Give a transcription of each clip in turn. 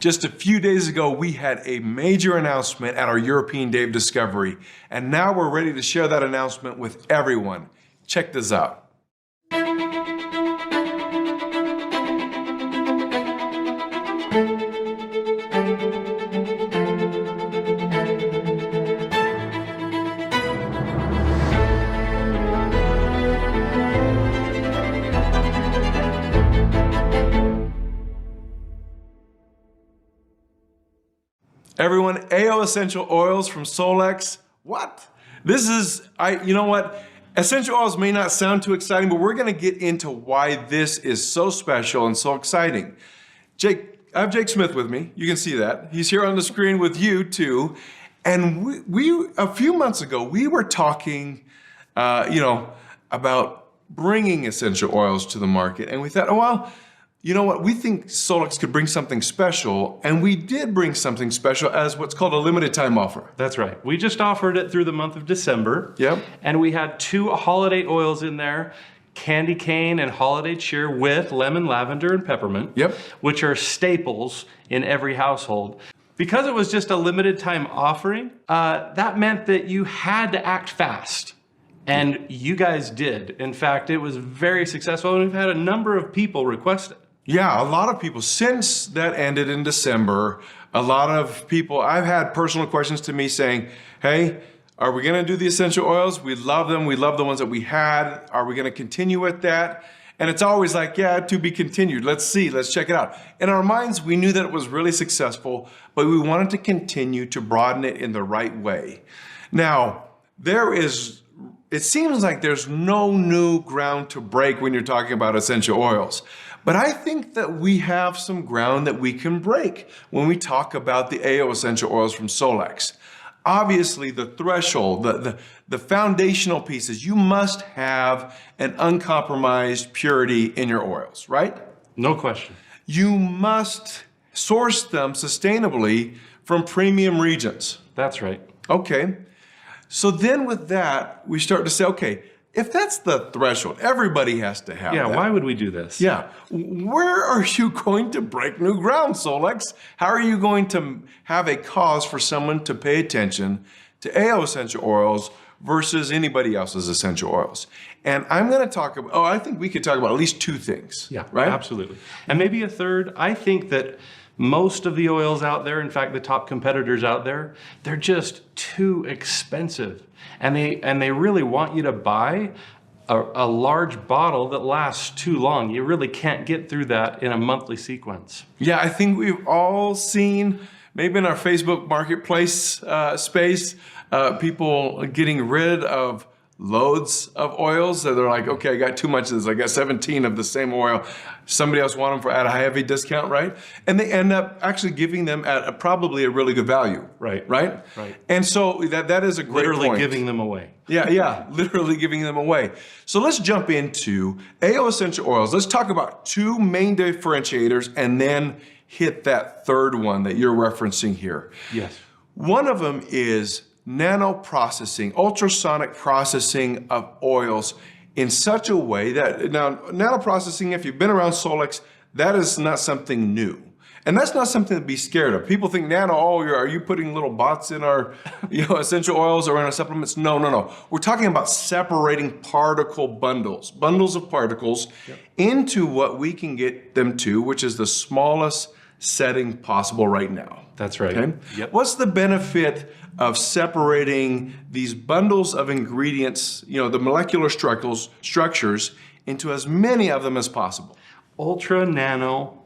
Just a few days ago, we had a major announcement at our European Day of Discovery, and now we're ready to share that announcement with everyone. Check this out. Everyone, AO Essential Oils from Solex. What? This is, you know what? Essential oils may not sound too exciting, but we're gonna get into why this is so special and so exciting. Jake, I have Jake Smith with me. You can see that. He's here on the screen with you too. And we a few months ago, we were talking, about bringing essential oils to the market. And we thought, oh, well, you know what? We think Solex could bring something special, and we did bring something special as what's called a limited time offer. That's right. We just offered it through the month of December. Yep. And we had 2 holiday oils in there, candy cane and holiday cheer with lemon, lavender, and peppermint. Yep. Which are staples in every household. Because it was just a limited time offering, that meant that you had to act fast. And you guys did. In fact, it was very successful, and we've had a number of people request it. Yeah, a lot of people. Since that ended in December, a lot of people, I've had personal questions to me saying, hey, are we gonna do the essential oils? We love them. We love the ones that we had. Are we gonna continue with that? And it's always like, yeah, to be continued. Let's see, let's check it out. In our minds, we knew that it was really successful, but we wanted to continue to broaden it in the right way. Now, it seems like there's no new ground to break when you're talking about essential oils. But I think that we have some ground that we can break when we talk about the AO Essential Oils from Solex. Obviously, the threshold, the foundational pieces, you must have an uncompromised purity in your oils, right? No question. You must source them sustainably from premium regions. That's right. Okay. So then with that, we start to say, okay, if that's the threshold, everybody has to have that. Yeah, why would we do this? Yeah. Where are you going to break new ground, Solex? How are you going to have a cause for someone to pay attention to AO essential oils versus anybody else's essential oils? And I'm going to talk about, I think we could talk about at least 2 things. Yeah, right? Absolutely. And maybe a third. I think that most of the oils out there, in fact, the top competitors out there, they're just too expensive. And they really want you to buy a large bottle that lasts too long. You really can't get through that in a monthly sequence. Yeah, I think we've all seen, maybe in our Facebook marketplace space, people getting rid of loads of oils that they're like, okay, I got too much of this. I got 17 of the same oil. Somebody else want them at a heavy discount, right? And they end up actually giving them at probably a really good value. Right. Right? Right. And so that is a great Literally point. giving them away. Yeah, literally giving them away. So let's jump into AO Essential Oils. Let's talk about 2 main differentiators and then hit that third one that you're referencing here. Yes. One of them is nanoprocessing, ultrasonic processing of oils in such a way that, now nanoprocessing, if you've been around Solex, that is not something new. And that's not something to be scared of. People think nano, are you putting little bots in our essential oils or in our supplements? No. We're talking about separating particle bundles of particles into what we can get them to, which is the smallest setting possible right now. That's right. Okay? Yep. What's the benefit of separating these bundles of ingredients, the molecular structures, into as many of them as possible? Ultra Nano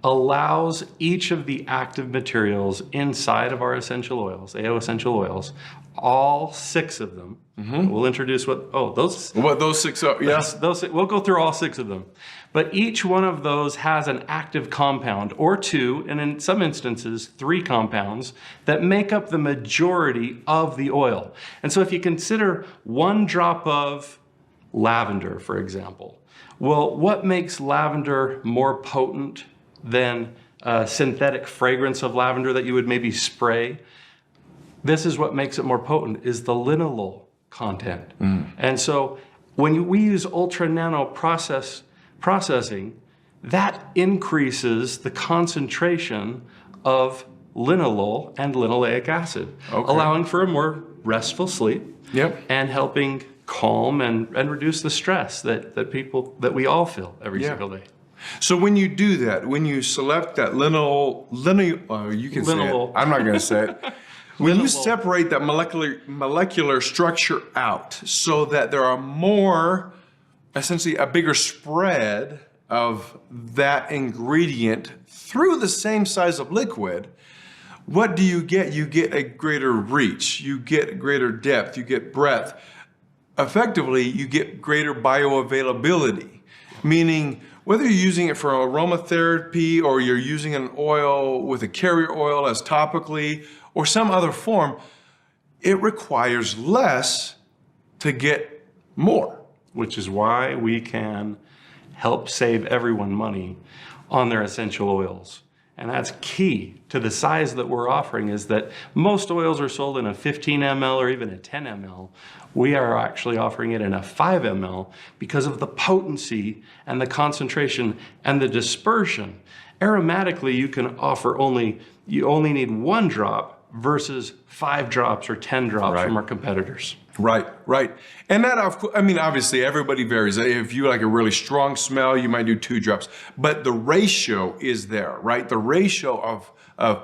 allows each of the active materials inside of our essential oils, AO essential oils, all 6 of them. We'll introduce those 6 are, yes. We'll go through all 6 of them. But each one of those has an active compound or 2, and in some instances, 3 compounds that make up the majority of the oil. And so if you consider 1 drop of lavender, for example, well, what makes lavender more potent than a synthetic fragrance of lavender that you would maybe spray? This is what makes it more potent, is the linalool content. And so when we use ultra nano processing, that increases the concentration of linalool and linoleic acid, allowing for a more restful sleep and helping calm and reduce the stress that we all feel every single day. So when you do that, when you select that you can say it. I'm not going to say it. When you separate that molecular structure out so that there are more, essentially a bigger spread of that ingredient through the same size of liquid, what do you get? You get a greater reach, you get greater depth, you get breadth. Effectively, you get greater bioavailability, meaning whether you're using it for aromatherapy or you're using an oil with a carrier oil as topically or some other form, it requires less to get more. Which is why we can help save everyone money on their essential oils. And that's key to the size that we're offering, is that most oils are sold in a 15 ml or even a 10 ml. We are actually offering it in a 5 ml because of the potency and the concentration and the dispersion. Aromatically, you can offer you only need 1 drop versus 5 drops or 10 drops from our competitors. Right. And that, obviously everybody varies. If you like a really strong smell, you might do 2 drops, but the ratio is there, right? The ratio of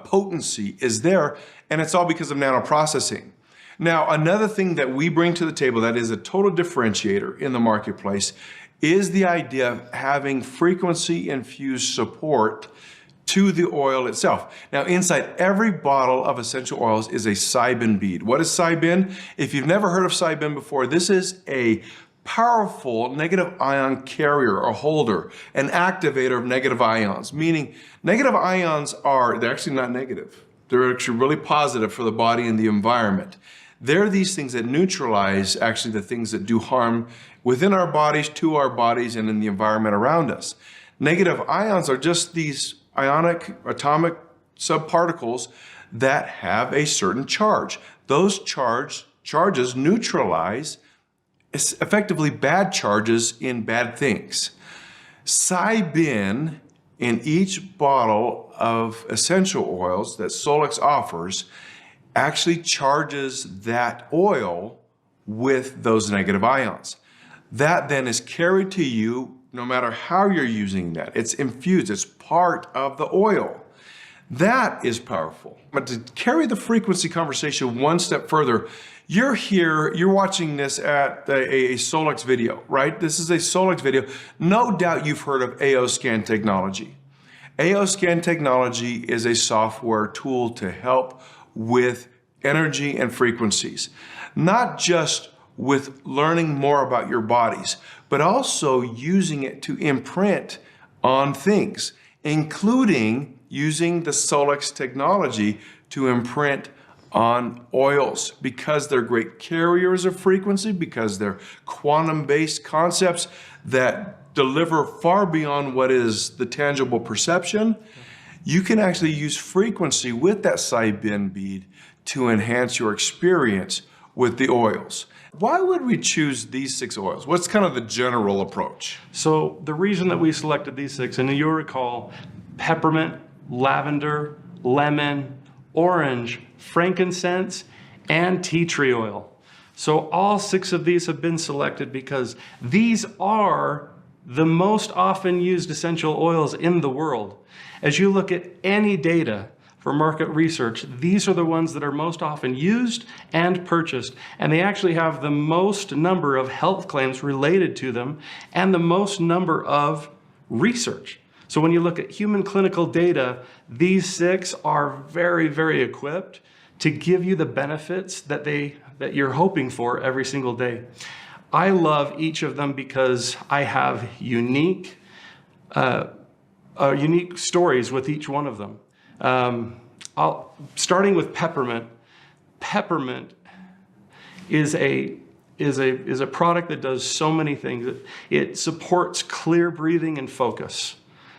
potency is there, and it's all because of nanoprocessing. Now, another thing that we bring to the table that is a total differentiator in the marketplace is the idea of having frequency-infused support to the oil itself. Now, inside every bottle of essential oils is a Cybin bead. What is Cybin? If you've never heard of Cybin before, this is a powerful negative ion carrier or holder, an activator of negative ions, meaning negative ions they're actually not negative. They're actually really positive for the body and the environment. They're these things that neutralize actually the things that do harm within our bodies, to our bodies, and in the environment around us. Negative ions are just these ionic atomic subparticles that have a certain charge. Those charges neutralize effectively bad charges in bad things. Cybin in each bottle of essential oils that Solex offers actually charges that oil with those negative ions. That then is carried to you no matter how you're using that. It's infused, it's part of the oil. That is powerful. But to carry the frequency conversation one step further, you're here, you're watching this at a Solex video, right? This is a Solex video. No doubt you've heard of AO Scan technology. AO Scan technology is a software tool to help with energy and frequencies, not just with learning more about your bodies, but also using it to imprint on things, including using the Solex technology to imprint on oils because they're great carriers of frequency, because they're quantum-based concepts that deliver far beyond what is the tangible perception. You can actually use frequency with that Cybin bead to enhance your experience with the oils. Why would we choose these 6 oils? What's kind of the general approach? So the reason that we selected these 6, and you'll recall, peppermint, lavender, lemon, orange, frankincense, and tea tree oil. So all 6 of these have been selected because these are the most often used essential oils in the world. As you look at any data for market research, these are the ones that are most often used and purchased, and they actually have the most number of health claims related to them and the most number of research. So when you look at human clinical data, these 6 are very, very equipped to give you the benefits that you're hoping for every single day. I love each of them because I have unique stories with each one of them. Starting with peppermint. Peppermint is a product that does so many things. It supports clear breathing and focus.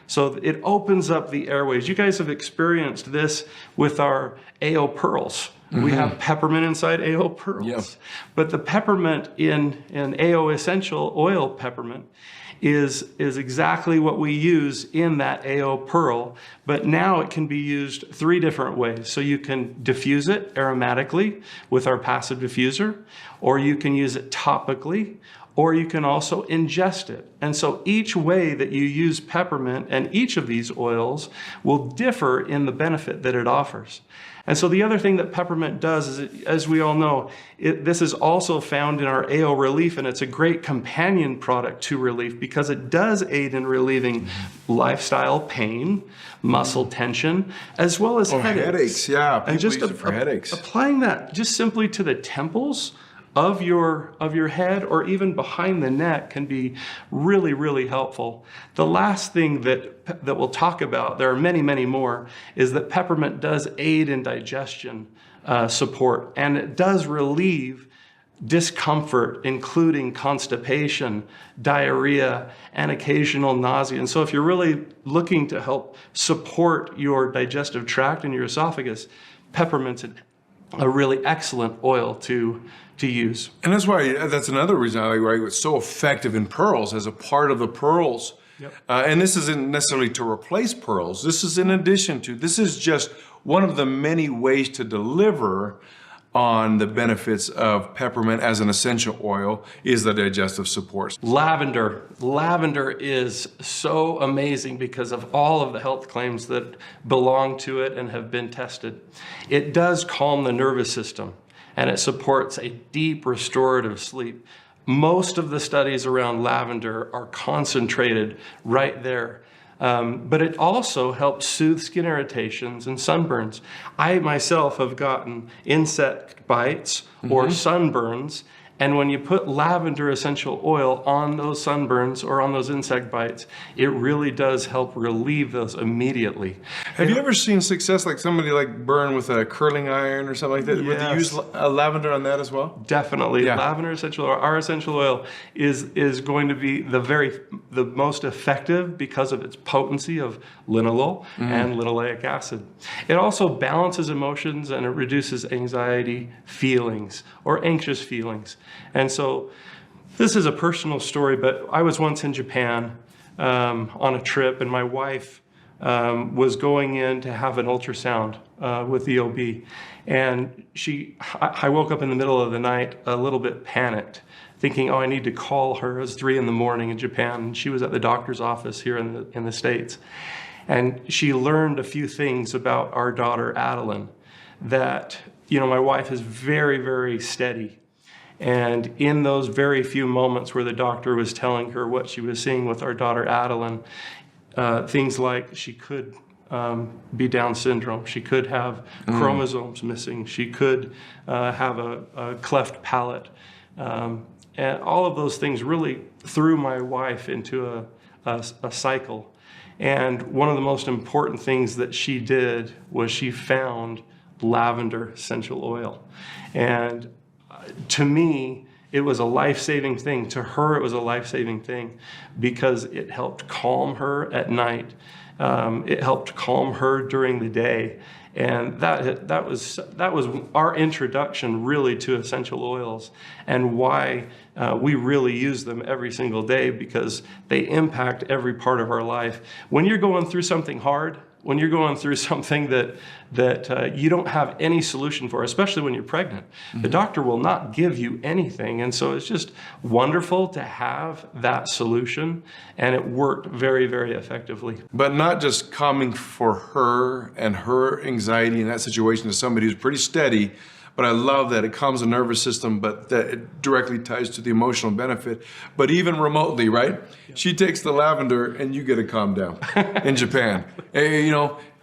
So it opens up the airways. You guys have experienced this with our AO pearls. Mm-hmm. We have peppermint inside AO pearls. Yep. But the peppermint in AO Essential Oil peppermint is exactly what we use in that AO pearl, but now it can be used 3 different ways. So you can diffuse it aromatically with our passive diffuser, or you can use it topically, or you can also ingest it. And so each way that you use peppermint and each of these oils will differ in the benefit that it offers. And so the other thing that peppermint does is, as we all know, this is also found in our AO Relief, and it's a great companion product to Relief because it does aid in relieving lifestyle pain, muscle tension, as well as headaches. Yeah, people and just use it for headaches. Applying that just simply to the temples of your head or even behind the neck can be really, really helpful. The last thing that we'll talk about, there are many, many more, is that peppermint does aid in digestion support, and it does relieve discomfort, including constipation, diarrhea, and occasional nausea. And so if you're really looking to help support your digestive tract and your esophagus, peppermint's a really excellent oil to use. And that's another reason I like, right? It's so effective in pearls as a part of the pearls. Yep. And this isn't necessarily to replace pearls. This is in addition to, this is just one of the many ways to deliver on the benefits of peppermint as an essential oil is the digestive support. Lavender. Lavender is so amazing because of all of the health claims that belong to it and have been tested. It does calm the nervous system, and it supports a deep restorative sleep. Most of the studies around lavender are concentrated right there. But it also helps soothe skin irritations and sunburns. I myself have gotten insect bites or sunburns, and when you put lavender essential oil on those sunburns or on those insect bites, it really does help relieve those immediately. Have you ever seen success like somebody like burn with a curling iron or something like that? Yes. Would you use lavender on that as well? Definitely. Yeah. Lavender essential oil, our essential oil is going to be the most effective because of its potency of linalool and linoleic acid. It also balances emotions and it reduces anxiety feelings or anxious feelings. And so this is a personal story, but I was once in Japan on a trip, and my wife was going in to have an ultrasound with the OB. And I woke up in the middle of the night a little bit panicked, thinking, oh, I need to call her. It was 3 a.m. in Japan, and she was at the doctor's office here in the States. And she learned a few things about our daughter, Adeline, that, my wife is very, very steady. And in those very few moments where the doctor was telling her what she was seeing with our daughter, Adeline, things like she could be Down syndrome, she could have chromosomes missing, she could have a cleft palate. And all of those things really threw my wife into a cycle. And one of the most important things that she did was she found lavender essential oil. And to me, it was a life-saving thing. To her, it was a life-saving thing because it helped calm her at night. It helped calm her during the day. And that was our introduction really to essential oils and why we really use them every single day, because they impact every part of our life. When you're going through something hard, when you're going through something that you don't have any solution for, especially when you're pregnant, the doctor will not give you anything. And so it's just wonderful to have that solution, and it worked very, very effectively. But not just calming for her and her anxiety in that situation as somebody who's pretty steady, but I love that it calms the nervous system, but that it directly ties to the emotional benefit. But even remotely, right? She takes the lavender and you get a calm down in Japan. Hey,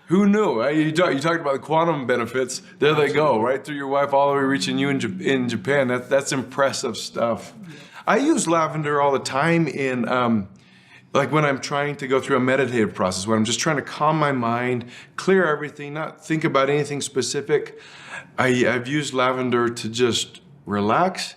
who knew? Right? You talked about the quantum benefits. There they go, right through your wife, all the way reaching you in Japan. That's impressive stuff. I use lavender all the time in like when I'm trying to go through a meditative process, when I'm just trying to calm my mind, clear everything, not think about anything specific. I've used lavender to just relax,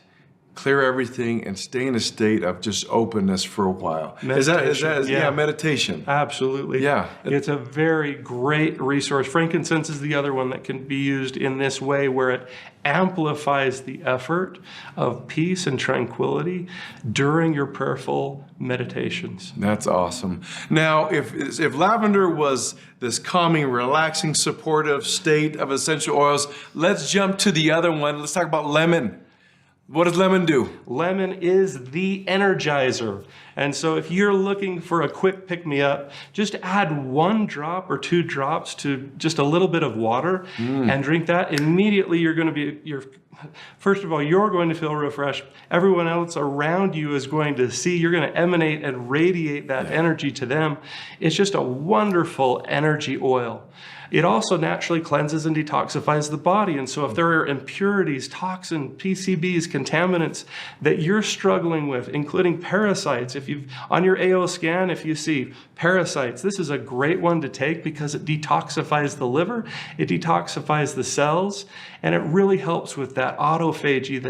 clear everything, and stay in a state of just openness for a while. Meditation, meditation. Absolutely. Yeah. It's a very great resource. Frankincense is the other one that can be used in this way, where it amplifies the effort of peace and tranquility during your prayerful meditations. That's awesome. Now, if lavender was this calming, relaxing, supportive state of essential oils, let's jump to the other one. Let's talk about lemon. What does lemon do? Lemon is the energizer. And so if you're looking for a quick pick-me-up, just add 1 drop or 2 drops to just a little bit of water and drink that. Immediately you're going to be, first of all, you're going to feel refreshed. Everyone else around you is going to see, you're going to emanate and radiate that energy to them. It's just a wonderful energy oil. It also naturally cleanses and detoxifies the body. And so if there are impurities, toxins, PCBs, contaminants that you're struggling with, including parasites, if you've on your AO scan, if you see parasites, this is a great one to take because it detoxifies the liver, it detoxifies the cells, and it really helps with that autophagy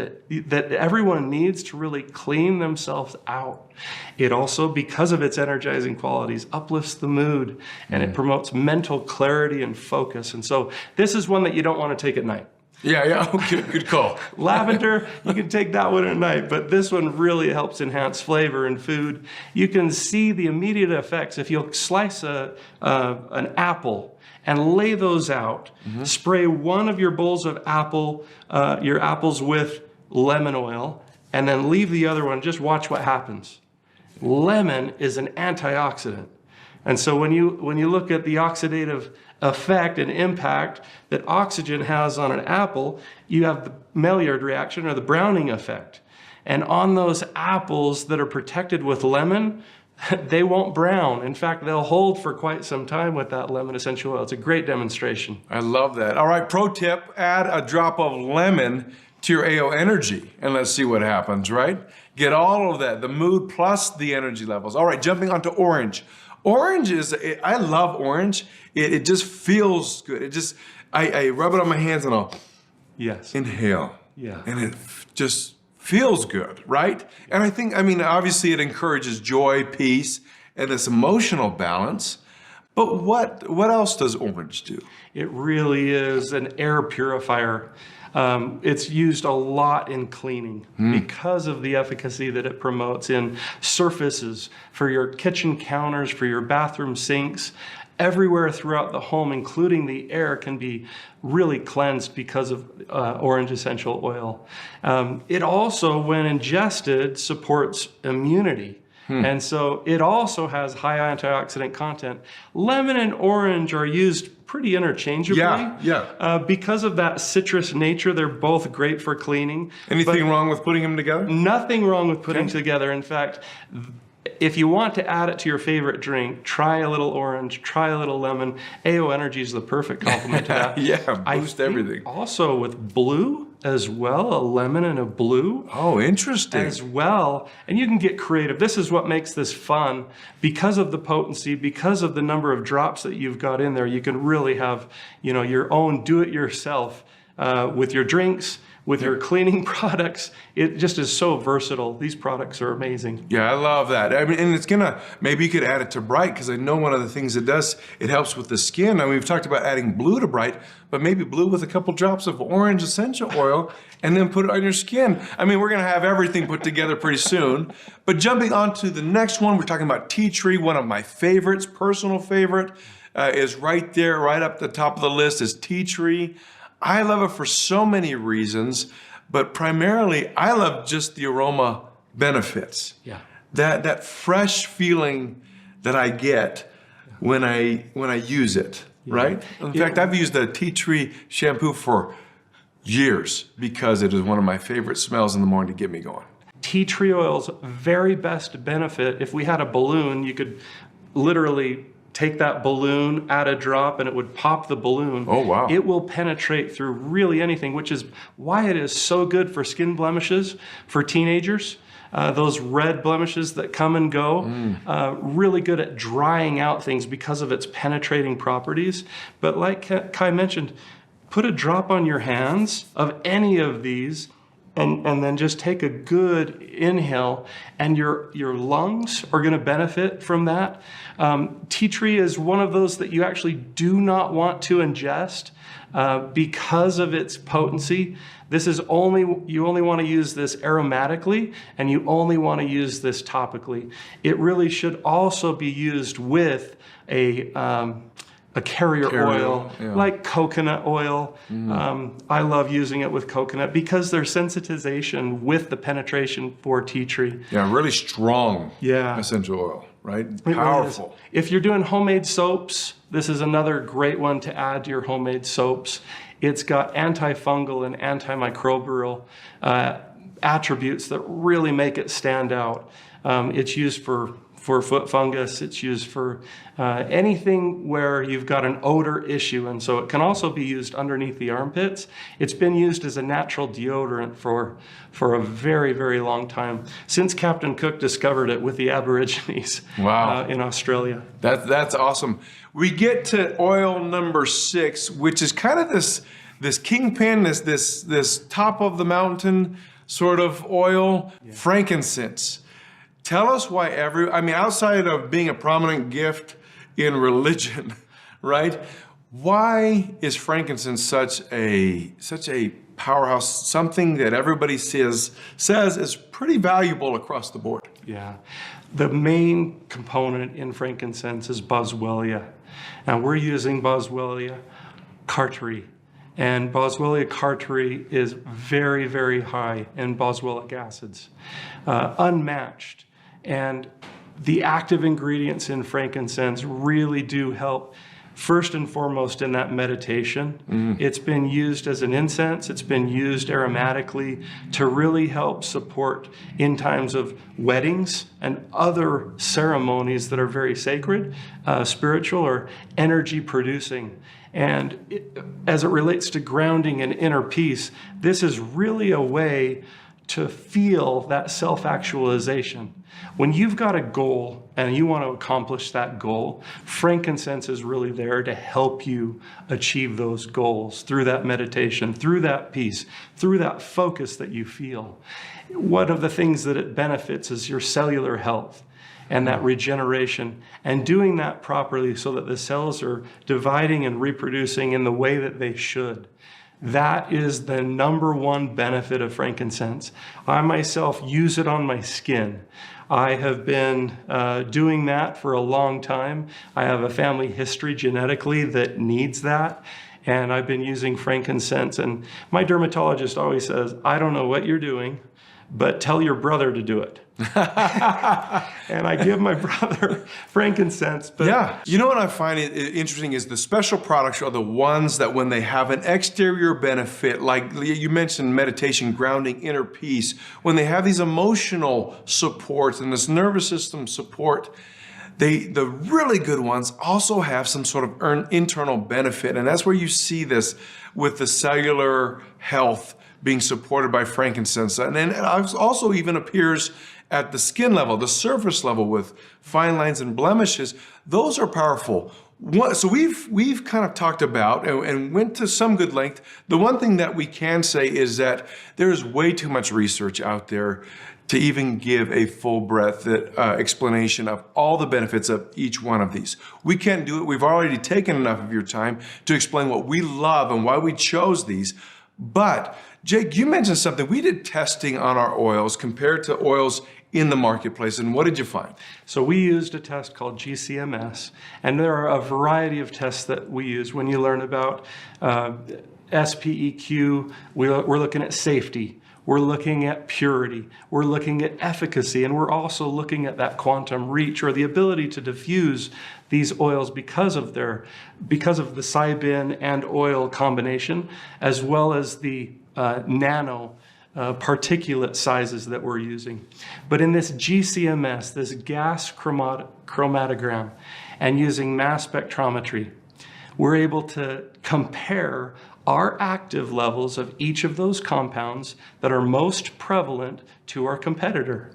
that everyone needs to really clean themselves out. It also, because of its energizing qualities, uplifts the mood, and it promotes mental clarity and focus. And so this is one that you don't want to take at night. Yeah, okay, good call. Lavender, you can take that one at night, but this one really helps enhance flavor in food. You can see the immediate effects. If you'll slice an apple and lay those out, spray one of your bowls of your apples with lemon oil, and then leave the other one, just watch what happens. Lemon is an antioxidant. And so when you look at the oxidative effect and impact that oxygen has on an apple, you have the Maillard reaction or the browning effect. And on those apples that are protected with lemon, they won't brown. In fact, they'll hold for quite some time with that lemon essential oil. It's a great demonstration. I love that. All right, pro tip, add a drop of lemon to your AO energy, and let's see what happens, right? Get all of that, the mood plus the energy levels. All right, jumping onto orange. Orange I love orange. It just feels good. I rub it on my hands and I'll inhale. Yeah. And it just feels good, right? And obviously it encourages joy, peace, and this emotional balance. But what else does orange do? It really is an air purifier. It's used a lot in cleaning because of the efficacy that it promotes in surfaces, for your kitchen counters, for your bathroom sinks. Everywhere throughout the home, including the air, can be really cleansed because of orange essential oil. It also, when ingested, supports immunity. And so it also has high antioxidant content. Lemon and orange are used pretty interchangeably. Because of that citrus nature, they're both great for cleaning. Anything wrong with putting them together? Nothing wrong with putting together. In fact, if you want to add it to your favorite drink, try a little orange, try a little lemon. AO Energy is the perfect complement to that. Boost everything. Also with blue as well, a lemon and a blue. Oh, interesting. As well. And you can get creative. This is what makes this fun. Because of the potency, because of the number of drops that you've got in there, you can really have, your own do-it-yourself with your drinks, with your cleaning products. It just is so versatile. These products are amazing. Yeah, I love that. And maybe you could add it to Bright, because I know one of the things it does, it helps with the skin. We've talked about adding blue to Bright, but maybe blue with a couple drops of orange essential oil and then put it on your skin. We're gonna have everything put together pretty soon. But jumping on to the next one, we're talking about tea tree. One of my favorites, personal favorite, is right there, right up the top of the list is tea tree. I love it for so many reasons, but primarily I love just the aroma benefits. Yeah. That fresh feeling that I get when I use it, right? In fact, I've used the tea tree shampoo for years because it is one of my favorite smells in the morning to get me going. Tea tree oil's very best benefit, if we had a balloon, you could literally take that balloon, add a drop, and it would pop the balloon. Oh, wow. It will penetrate through really anything, which is why it is so good for skin blemishes for teenagers. Those red blemishes that come and go, really good at drying out things because of its penetrating properties. But like Kai mentioned, put a drop on your hands of any of these, and then just take a good inhale, and your lungs are going to benefit from that. Tea tree is one of those that you actually do not want to ingest because of its potency. You only want to use this aromatically, and you only want to use this topically. It really should also be used with a carrier oil, yeah. like coconut oil. I love using it with coconut because there's sensitization with the penetration for tea tree. Yeah, really strong Yeah. essential oil, right? It really Powerful. is. If you're doing homemade soaps, this is another great one to add to your homemade soaps. It's got antifungal and antimicrobial attributes that really make it stand out. It's used for foot fungus. It's used for anything where you've got an odor issue. And so it can also be used underneath the armpits. It's been used as a natural deodorant for a very, very long time, since Captain Cook discovered it with the Aborigines in Australia. That's awesome. We get to oil number 6, which is kind of this kingpin, this top of the mountain sort of oil, frankincense. Tell us why outside of being a prominent gift in religion, right? Why is frankincense such a powerhouse, something that everybody says is pretty valuable across the board? Yeah. The main component in frankincense is boswellia. Now we're using boswellia carteri. And boswellia carteri is very, very high in boswellic acids, unmatched. And the active ingredients in frankincense really do help, first and foremost, in that meditation. It's been used as an incense. It's been used aromatically to really help support in times of weddings and other ceremonies that are very sacred, spiritual, or energy producing. And as it relates to grounding and inner peace, this is really a way to feel that self-actualization. When you've got a goal and you want to accomplish that goal, frankincense is really there to help you achieve those goals through that meditation, through that peace, through that focus that you feel. One of the things that it benefits is your cellular health and that regeneration, and doing that properly so that the cells are dividing and reproducing in the way that they should. That is the number one benefit of frankincense. I myself use it on my skin. I have been doing that for a long time. I have a family history genetically that needs that. And I've been using frankincense. And my dermatologist always says, I don't know what you're doing, but tell your brother to do it. And I give my brother frankincense. But yeah. You know what I find interesting is the special products are the ones that when they have an exterior benefit, like you mentioned meditation, grounding, inner peace, when they have these emotional supports and this nervous system support, the really good ones also have some sort of internal benefit. And that's where you see this with the cellular health being supported by frankincense. And then it also even appears at the skin level, the surface level with fine lines and blemishes. Those are powerful. So we've kind of talked about and went to some good length. The one thing that we can say is that there's way too much research out there to even give a full breadth explanation of all the benefits of each one of these. We can't do it. We've already taken enough of your time to explain what we love and why we chose these. But Jake, you mentioned something. We did testing on our oils compared to oils in the marketplace, and what did you find? So we used a test called GCMS, and there are a variety of tests that we use. When you learn about SPEQ, we're looking at safety, we're looking at purity, we're looking at efficacy, and we're also looking at that quantum reach, or the ability to diffuse these oils because of the SciBin and oil combination, as well as the nano particulate sizes that we're using. But in this GCMS, this gas chromatogram, and using mass spectrometry, we're able to compare our active levels of each of those compounds that are most prevalent to our competitor.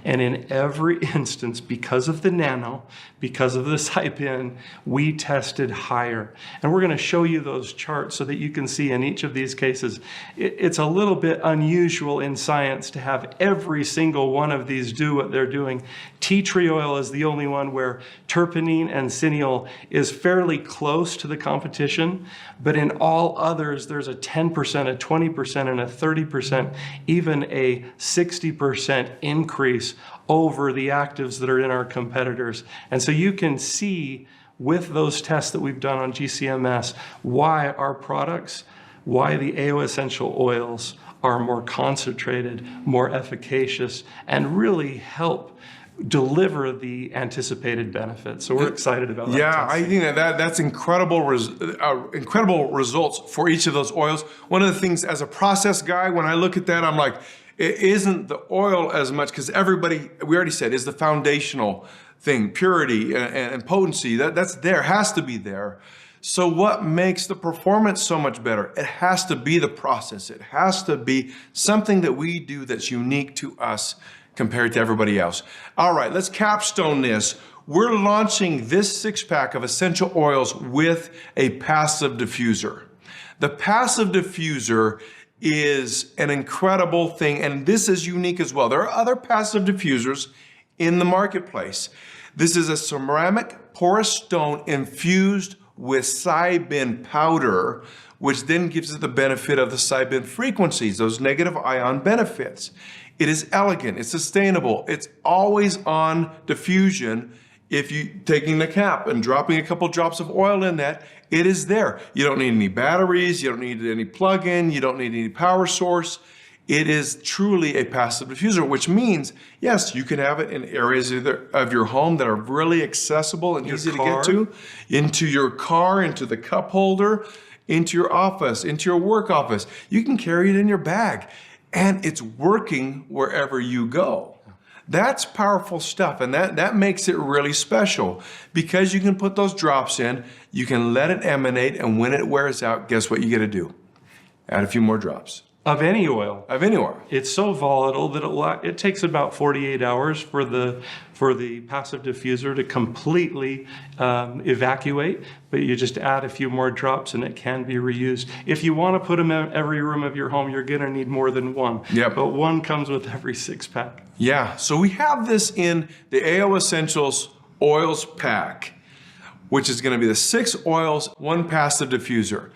And in every instance, because of the nano, because of this high pin, we tested higher. And we're going to show you those charts so that you can see in each of these cases. It's a little bit unusual in science to have every single one of these do what they're doing. Tea tree oil is the only one where terpenine and cineol is fairly close to the competition, but in all others, there's a 10%, a 20%, and a 30%, even a 60% increase over the actives that are in our competitors. And so you can see with those tests that we've done on GCMS why our products, why the AO Essential Oils are more concentrated, more efficacious, and really help deliver the anticipated benefits. So we're excited about that. Yeah, I think that's incredible results for each of those oils. One of the things as a process guy, when I look at that, I'm like, it isn't the oil as much, because everybody, we already said, is the foundational thing. Purity and potency, that's there, has to be there. So what makes the performance so much better? It has to be the process. It has to be something that we do that's unique to us compared to everybody else. All right, let's capstone this. We're launching this 6-pack of essential oils with a passive diffuser. The passive diffuser is an incredible thing, and this is unique as well. There are other passive diffusers in the marketplace. This is a ceramic porous stone infused with Cybin powder, which then gives it the benefit of the Cybin frequencies, those negative ion benefits. It is elegant, it's sustainable, it's always on diffusion. If you taking the cap and dropping a couple drops of oil in that, it is there. You don't need any batteries, you don't need any plug-in, you don't need any power source. It is truly a passive diffuser, which means, yes, you can have it in areas of your home that are really accessible and easy to get to, into your car, into the cup holder, into your office, into your work office. You can carry it in your bag, and it's working wherever you go. That's powerful stuff, and that makes it really special, because you can put those drops in, you can let it emanate, and when it wears out, guess what you get to do? Add a few more drops. Of any oil. Of any oil. It's so volatile that it takes about 48 hours for the passive diffuser to completely evacuate, but you just add a few more drops and it can be reused. If you want to put them in every room of your home, you're going to need more than one. Yep. But one comes with every 6-pack. Yeah, so we have this in the AO Essentials Oils Pack, which is going to be the 6 oils, 1 passive diffuser.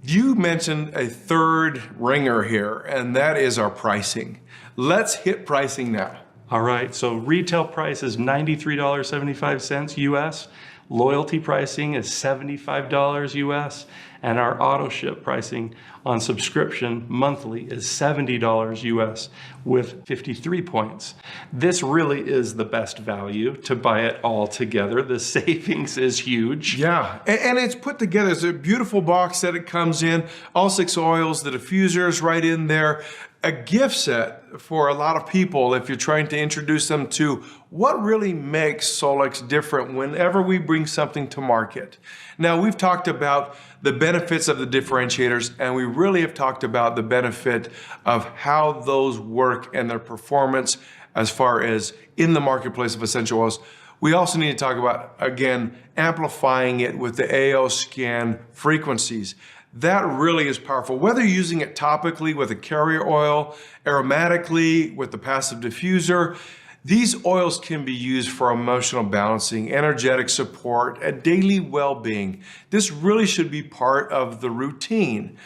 You mentioned a third ringer here, and that is our pricing. Let's hit pricing now. All right, so retail price is $93.75 US. Loyalty pricing is $75 US. And our auto ship pricing on subscription monthly is $70 US with 53 points. This really is the best value to buy it all together. The savings is huge. Yeah, and it's put together. It's a beautiful box that it comes in. All 6 oils, the diffusers right in there. A gift set for a lot of people if you're trying to introduce them to what really makes Solex different whenever we bring something to market. Now, we've talked about the benefits of the differentiators, and we really have talked about the benefit of how those work and their performance as far as in the marketplace of essential oils. We also need to talk about, again, amplifying it with the AO scan frequencies. That really is powerful. Whether you're using it topically with a carrier oil, aromatically with the passive diffuser, these oils can be used for emotional balancing, energetic support, and daily well-being. This really should be part of the routine.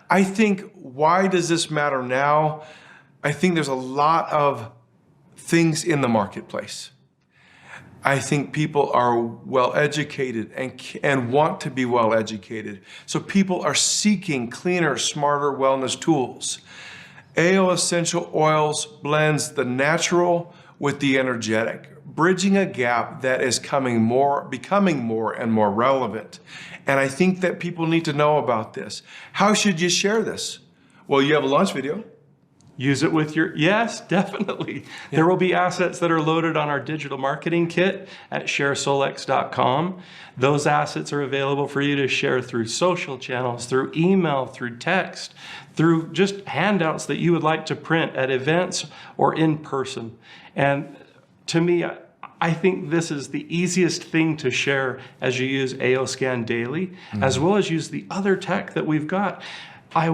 I think, why does this matter now? I think there's a lot of things in the marketplace. I think people are well educated and want to be well educated. So people are seeking cleaner, smarter wellness tools. AO Essential Oils blends the natural with the energetic, bridging a gap that is becoming more and more relevant. And I think that people need to know about this. How should you share this? Well, you have a launch video. Use it with your, yes, definitely. There will be assets that are loaded on our digital marketing kit at sharesolex.com. Those assets are available for you to share through social channels, through email, through text, through just handouts that you would like to print at events or in person. And to me, I think this is the easiest thing to share as you use AO Scan daily, as well as use the other tech that we've got. I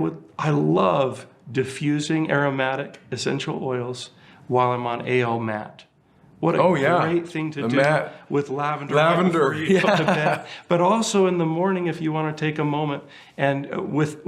love diffusing aromatic essential oils while I'm on AO mat. What a great thing to do with lavender right before you go to bed. But also in the morning, if you want to take a moment, and with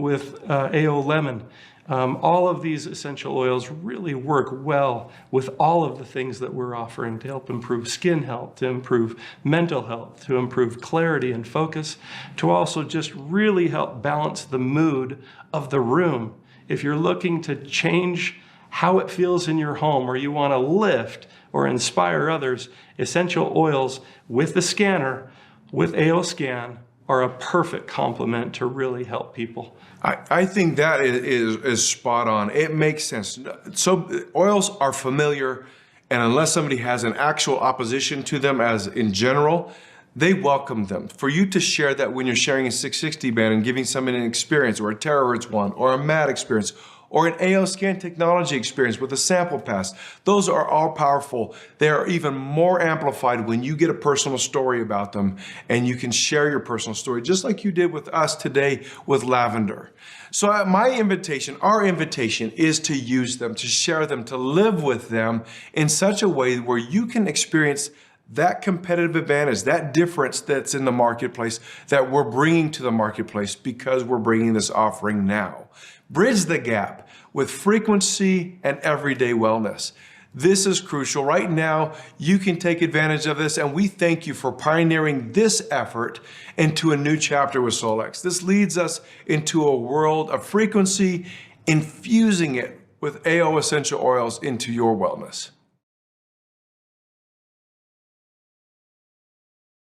AO lemon. All of these essential oils really work well with all of the things that we're offering to help improve skin health, to improve mental health, to improve clarity and focus, to also just really help balance the mood of the room. If you're looking to change how it feels in your home, or you want to lift or inspire others, essential oils with the scanner, with AO Scan, are a perfect complement to really help people. I think that is spot on. It makes sense. So oils are familiar, and unless somebody has an actual opposition to them as in general, they welcome them. For you to share that when you're sharing a 660 band and giving somebody an experience, or a terahertz one, or a MAT experience, or an AO Scan technology experience with a sample pass. Those are all powerful. They are even more amplified when you get a personal story about them and you can share your personal story, just like you did with us today with lavender. So our invitation is to use them, to share them, to live with them in such a way where you can experience that competitive advantage, that difference that's in the marketplace that we're bringing to the marketplace because we're bringing this offering now. Bridge the gap with frequency and everyday wellness. This is crucial. Right now, you can take advantage of this, and we thank you for pioneering this effort into a new chapter with Solex. This leads us into a world of frequency, infusing it with AO Essential Oils into your wellness.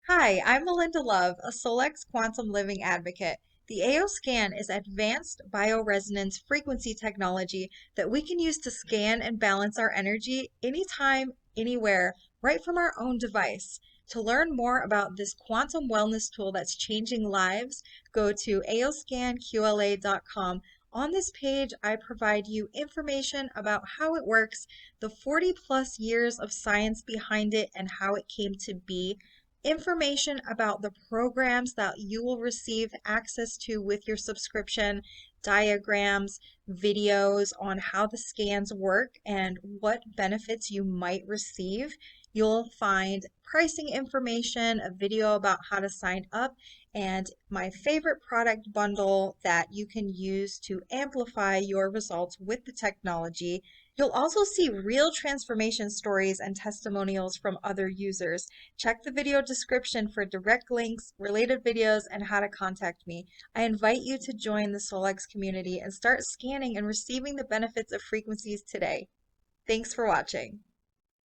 Hi, I'm Melinda Love, a Solex Quantum Living advocate. The AO Scan is advanced bioresonance frequency technology that we can use to scan and balance our energy anytime, anywhere, right from our own device. To learn more about this quantum wellness tool that's changing lives, go to aoscanqla.com. On this page, I provide you information about how it works, the 40 plus years of science behind it, and how it came to be. Information about the programs that you will receive access to with your subscription, diagrams, videos on how the scans work and what benefits you might receive. You'll find pricing information, a video about how to sign up, and my favorite product bundle that you can use to amplify your results with the technology. You'll also see real transformation stories and testimonials from other users. Check the video description for direct links, related videos, and how to contact me. I invite you to join the Solex community and start scanning and receiving the benefits of frequencies today. Thanks for watching.